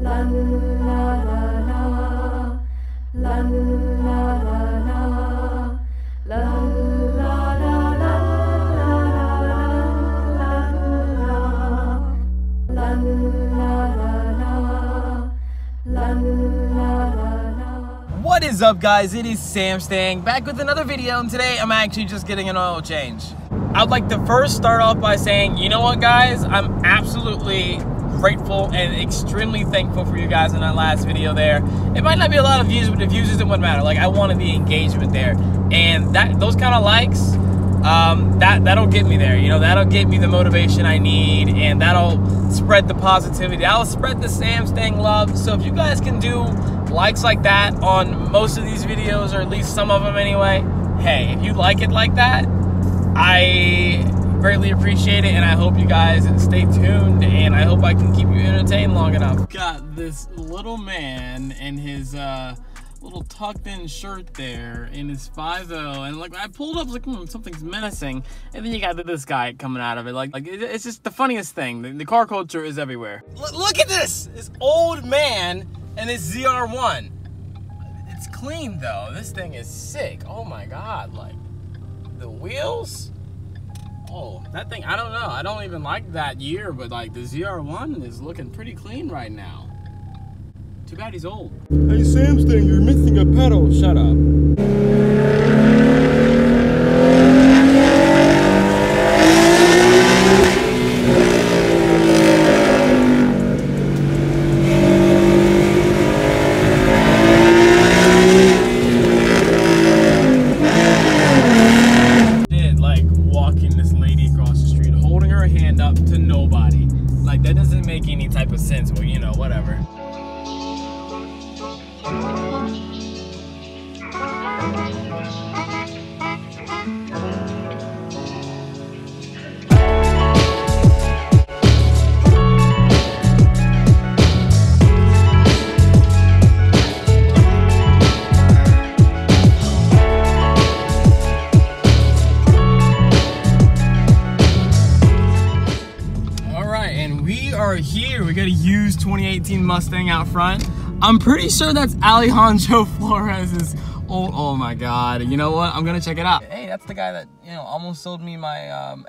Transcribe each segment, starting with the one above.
La la la la, la la la la, la la la la. What is up, guys? It is Sam Stang back with another video, and today I'm actually just getting an oil change. I'd like to first start off by saying, you know what, guys? I'm absolutely grateful and extremely thankful for you guys in that last video there. It might not be a lot of views, but the views doesn't matter. Like, I wanted the engagement there, and those kind of likes, that'll get me there. You know, that'll get me the motivation I need, and that'll spread the positivity. That'll spread the Sam Stang love. So if you guys can do likes like that on most of these videos, or at least some of them anyway, hey, if you like it like that, I greatly appreciate it, and I hope you guys stay tuned, and I hope I can keep you entertained long enough. Got this little man in his little tucked in shirt there in his 5.0, and like I pulled up, like something's menacing, and then you got this guy coming out of it. Like it's just the funniest thing. The car culture is everywhere. Look at this old man and this ZR1. It's clean though. This thing is sick. Oh my god, like the wheels. Oh, that thing, I don't know. I don't even like that year, but like the ZR1 is looking pretty clean right now. Too bad he's old. Hey, Sam Stang, you're missing a pedal. Shut up. That doesn't make any type of sense, but you know, whatever. Here we got a used 2018 Mustang out front. I'm pretty sure that's Alejandro Flores's old. Oh my god, you know what, I'm gonna check it out. Hey, that's the guy that, you know, almost sold me my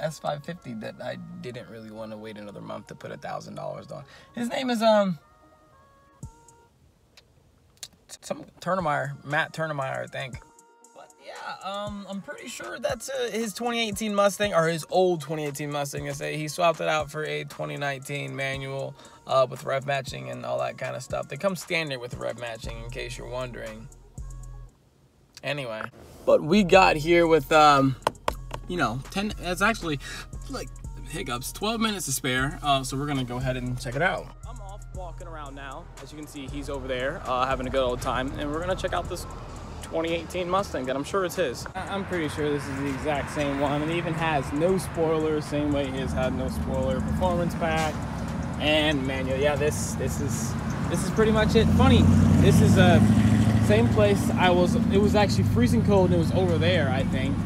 S550 that I didn't really want to wait another month to put $1,000 on. His name is some Turnemeyer, Matt Turnemeyer, I think. Yeah, I'm pretty sure that's his 2018 Mustang, or his old 2018 Mustang. I say he swapped it out for a 2019 manual with rev matching and all that kind of stuff. They come standard with rev matching, in case you're wondering. Anyway, but we got here with you know, it's actually like hiccups, 12 minutes to spare. So we're gonna go ahead and check it out. I'm off walking around now. As you can see, he's over there having a good old time, and we're gonna check out this 2018 Mustang that I'm sure it's his. I'm pretty sure this is the exact same one. It even has no spoilers, same way his had no spoiler. Performance pack and manual. Yeah, this is pretty much it. Funny, this is same place I was. It was actually freezing cold, and it was over there, I think.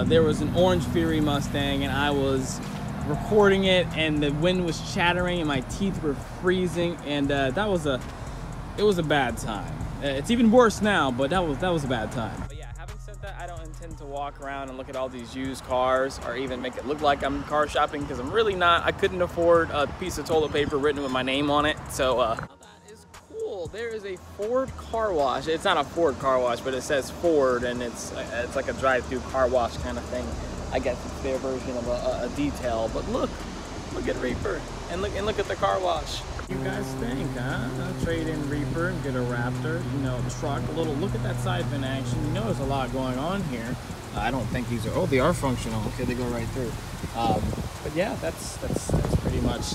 There was an Orange Fury Mustang, and I was recording it, and the wind was chattering, and my teeth were freezing, and it was a bad time. It's even worse now, but that was a bad time. But yeah, having said that, I don't intend to walk around and look at all these used cars, or even make it look like I'm car shopping, because I'm really not. I couldn't afford a piece of toilet paper written with my name on it. So that is cool. There is a Ford car wash. It's not a Ford car wash, but it says Ford, and it's like a drive-through car wash kind of thing. I guess it's their version of a detail. But look at Reaper, and look at the car wash. You guys think, huh? Trade in Reaper and get a Raptor, you know, truck, a little. Look at that side fin action. You know, there's a lot going on here. I don't think these are. Oh, they are functional. Okay, they go right through. But yeah, that's pretty much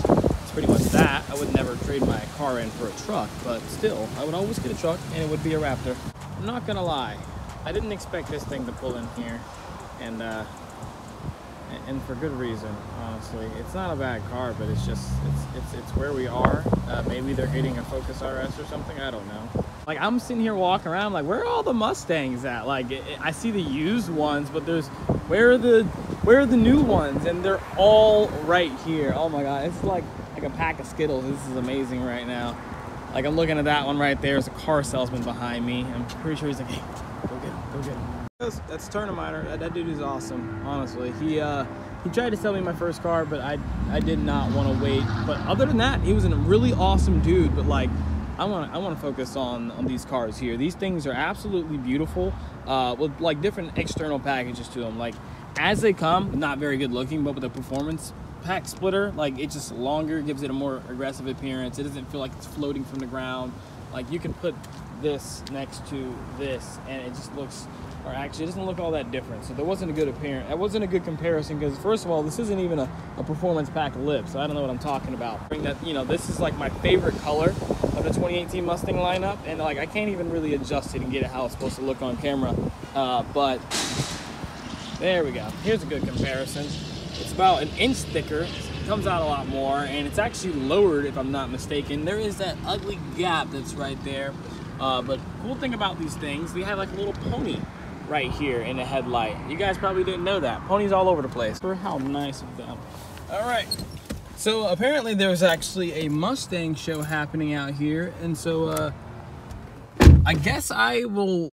that. I would never trade my car in for a truck, but still, I would always get a truck, and it would be a Raptor. I'm not gonna lie, I didn't expect this thing to pull in here, and for good reason, honestly. It's not a bad car, but it's just, it's where we are. Maybe they're hitting a Focus RS or something, I don't know. Like, I'm sitting here walking around, like, where are all the Mustangs at? Like, I see the used ones, but where are the new ones? And they're all right here. Oh my God, it's like a pack of Skittles. This is amazing right now. Like, I'm looking at that one right there. There's a car salesman behind me. I'm pretty sure he's like, hey, go get him, go get him. That's Turnaminer. That dude is awesome, honestly. He tried to sell me my first car, but I did not want to wait. But other than that, he was a really awesome dude. But like, I want to focus on these cars here. These things are absolutely beautiful, with like different external packages to them. Like, as they come, not very good looking, but with a performance pack splitter, like, it's just longer, gives it a more aggressive appearance. It doesn't feel like it's floating from the ground. Like, you can put this next to this and it just looks, or actually it doesn't look all that different. So there wasn't a good appearance. That wasn't a good comparison, because first of all, this isn't even a performance pack lip, so I don't know what I'm talking about. That, you know, this is like my favorite color of the 2018 Mustang lineup, and like, I can't even really adjust it and get it how it's supposed to look on camera, but there we go. Here's a good comparison. It's about an inch thicker, it comes out a lot more, and it's actually lowered, if I'm not mistaken. There is that ugly gap that's right there, but cool thing about these things, they have like a little pony right here in the headlight. You guys probably didn't know that. Ponies all over the place. How nice of them. All right, so apparently there's actually a Mustang show happening out here, and so I guess I will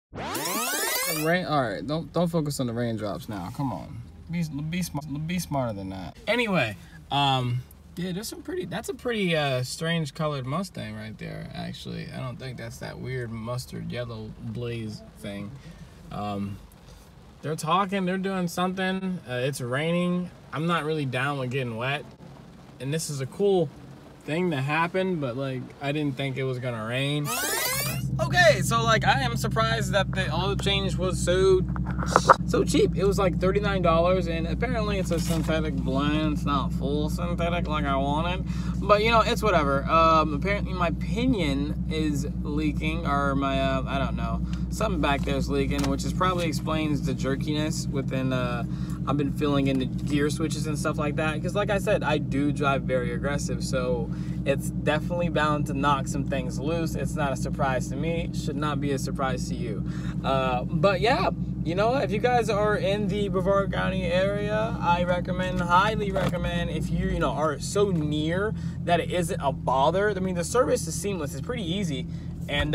all right, don't focus on the raindrops now. Come on, be smarter than that. Anyway, yeah, that's a pretty strange colored Mustang right there, actually. I don't think that's that weird mustard yellow blaze thing. They're talking, they're doing something. It's raining. I'm not really down with getting wet, and this is a cool thing to happen, but like, I didn't think it was gonna rain. Okay, so like, I am surprised that the oil change was so cheap. It was like $39, and apparently it's a synthetic blend. It's not full synthetic like I wanted, but you know, it's whatever. Apparently my pinion is leaking, or my I don't know, something back there is leaking, which is probably explains the jerkiness within I've been filling in the gear switches and stuff like that, because like I said, I do drive very aggressive, so it's definitely bound to knock some things loose. It's not a surprise to me, should not be a surprise to you. But yeah, you know, if you guys are in the Brevard County area, I highly recommend, if you know, are so near that it isn't a bother. I mean, the service is seamless, it's pretty easy, and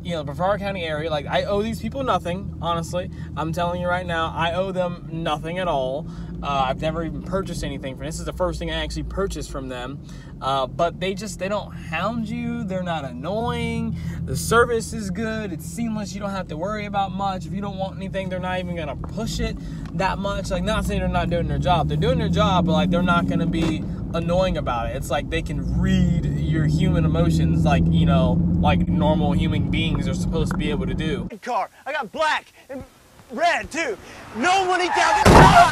you know, Brevard County area, like, I owe these people nothing, honestly. I'm telling you right now, I owe them nothing at all. I've never even purchased anything from them. This is the first thing I actually purchased from them. But they don't hound you. They're not annoying. The service is good. It's seamless. You don't have to worry about much. If you don't want anything, they're not even gonna push it that much. Like, not saying they're not doing their job. They're doing their job, but like, they're not gonna be annoying about it. It's like they can read your human emotions, like, you know, like normal human beings are supposed to be able to do. Car, I got black and red too. No money down there.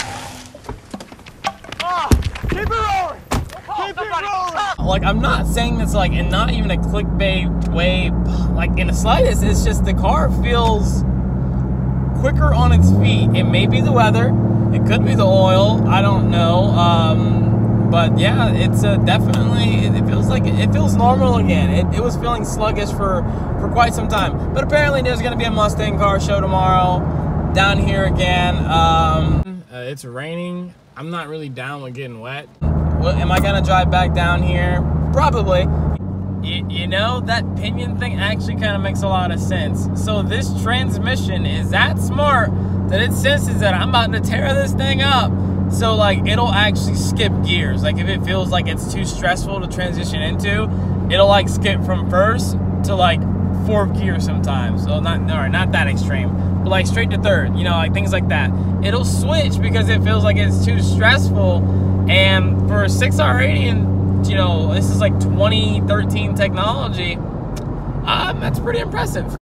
Keep it rolling. Keep it rolling. Like, I'm not saying this like, and not even a clickbait way, like in the slightest. It's just the car feels quicker on its feet. It may be the weather. It could be the oil. I don't know. But yeah, it's definitely, it feels normal again. It was feeling sluggish for quite some time. But apparently there's going to be a Mustang car show tomorrow down here again. It's raining. I'm not really down with getting wet. Well, am I going to drive back down here? Probably. You know, that pinion thing actually kind of makes a lot of sense. So this transmission is that smart that it senses that I'm about to tear this thing up. So like, it'll actually skip gears. Like, if it feels like it's too stressful to transition into, it'll like skip from first to like fourth gear sometimes. So not that extreme, but like straight to third, you know, like things like that. It'll switch because it feels like it's too stressful. And for a 6R80, and you know, this is like 2013 technology, that's pretty impressive.